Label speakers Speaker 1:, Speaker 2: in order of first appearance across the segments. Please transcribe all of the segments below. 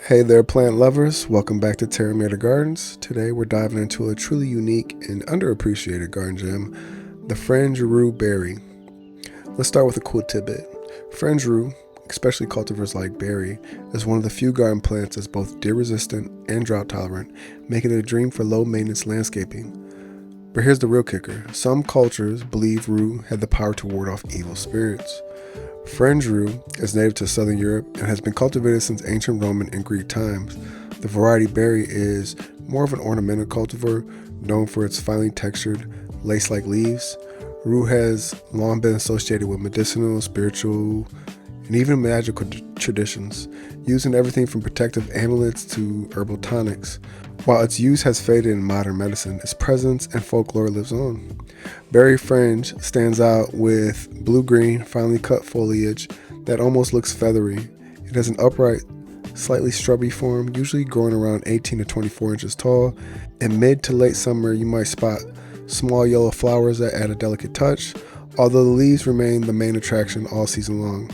Speaker 1: Hey there, plant lovers. Welcome back to Terramata Gardens. Today we're diving into a truly unique and underappreciated garden gem, the Fringed Rue Barry. Let's start with a cool tidbit. Fringed Rue, especially cultivars like Barry, is one of the few garden plants that's both deer resistant and drought tolerant, making it a dream for low maintenance landscaping. But here's the real kicker. Some cultures believe Rue had the power to ward off evil spirits. Fringed Rue is native to southern Europe and has been cultivated since ancient Roman and Greek times. The variety Barry is more of an ornamental cultivar, known for its finely textured, lace-like leaves. Rue has long been associated with medicinal, spiritual, and even magical traditions, used in everything from protective amulets to herbal tonics. While its use has faded in modern medicine, its presence and folklore lives on. Barry fringe stands out with blue-green, finely cut foliage that almost looks feathery. It has an upright, slightly shrubby form, usually growing around 18 to 24 inches tall. In mid to late summer, you might spot small yellow flowers that add a delicate touch, although the leaves remain the main attraction all season long.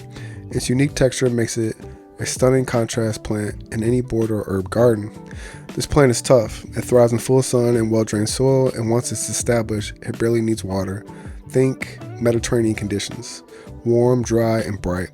Speaker 1: Its unique texture makes it a stunning contrast plant in any border or herb garden. This plant is tough. It thrives in full sun and well-drained soil, and once it's established, it barely needs water. Think Mediterranean conditions, warm, dry, and bright.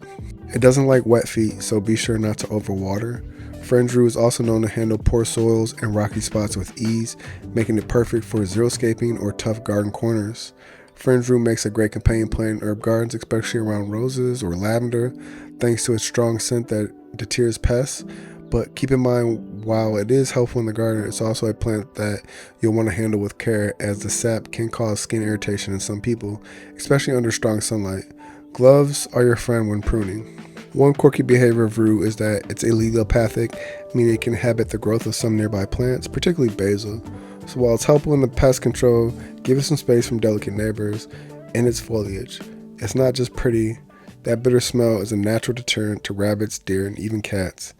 Speaker 1: It doesn't like wet feet, so be sure not to overwater. Fringed Rue is also known to handle poor soils and rocky spots with ease, making it perfect for xeriscaping or tough garden corners. Fringed Rue makes a great companion plant in herb gardens, especially around roses or lavender, thanks to its strong scent that deters pests. But keep in mind, while it is helpful in the garden, it's also a plant that you'll want to handle with care, as the sap can cause skin irritation in some people, especially under strong sunlight. Gloves are your friend when pruning. One quirky behavior of Rue is that it's allelopathic, meaning it can inhibit the growth of some nearby plants, particularly basil. So while it's helpful in the pest control, give it some space from delicate neighbors and its foliage. It's not just pretty. That bitter smell is a natural deterrent to rabbits, deer, and even cats.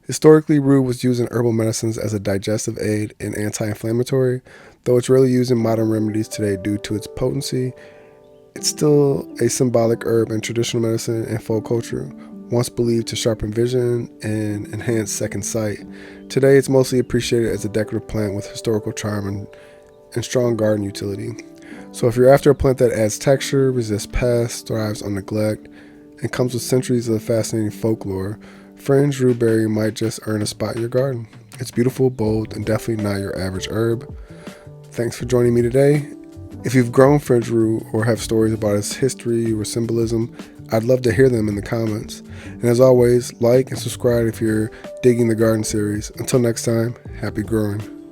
Speaker 1: Historically, Rue was used in herbal medicines as a digestive aid and anti-inflammatory, though it's rarely used in modern remedies today due to its potency. It's still a symbolic herb in traditional medicine and folk culture, once believed to sharpen vision and enhance second sight. Today, it's mostly appreciated as a decorative plant with historical charm and strong garden utility. So if you're after a plant that adds texture, resists pests, thrives on neglect, and comes with centuries of fascinating folklore, Fringed Rue Barry might just earn a spot in your garden. It's beautiful, bold, and definitely not your average herb. Thanks for joining me today. If you've grown Fringed Rue or have stories about its history or symbolism, I'd love to hear them in the comments. And as always, like and subscribe if you're digging the garden series. Until next time, happy growing.